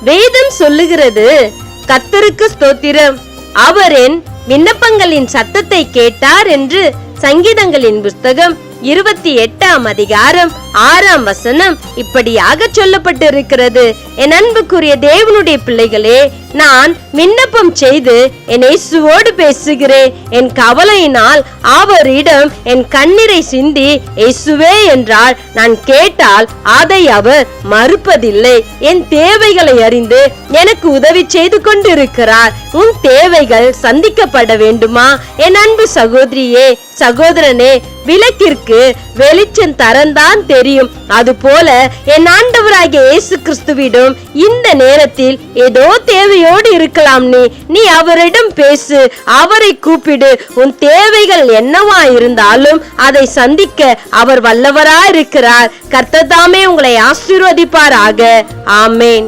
வேதம் சொல்லுகிறது, கர்த்தருக்கு ஸ்தோத்திரம், அவர் என் விண்ணப்பங்களின் சத்தத்தை கேட்டார் என்று. சங்கீதங்களின் புஸ்தகம் 28ஆம் அதிகாரம் 6ஆம் வசனம் இப்படியாக சொல்லப்பட்டிருக்கிறது. என் அன்புக்குரிய தேவனுடைய பிள்ளைகளே, நான் விண்ணப்பம் செய்து என் இயேசுவோடு பேசுகிறேன். என் கவலையினால் அவரிடம் என் கண்ணீரை சிந்தி இயேசுவே என்றால் நான் கேட்டால் அதை அவர் மறுப்பதில்லை. என் தேவைகளை அறிந்து எனக்கு உதவி செய்து கொண்டிருக்கிறார். உன் தேவைகள் சந்திக்கப்பட வேண்டுமா? என் அன்பு சகோதரியே, சகோதரனே, விளக்கிற்கு வெளிச்சம் தரந்தான் தெரியும். அதுபோல என் ஆண்டவராகிய இயேசு கிறிஸ்துவிடம் இந்த நேரத்தில் ஏதோ தேவையோடு இருக்கலாம். நீ அவரிடம் பேசு, அவரை கூப்பிடு. உன் தேவைகள் என்னவா இருந்தாலும் அதை சந்திக்க அவர் வல்லவராய் இருக்கிறார். கர்த்தர் தாமே உங்களை ஆசீர்வதிப்பாராக. ஆமேன்.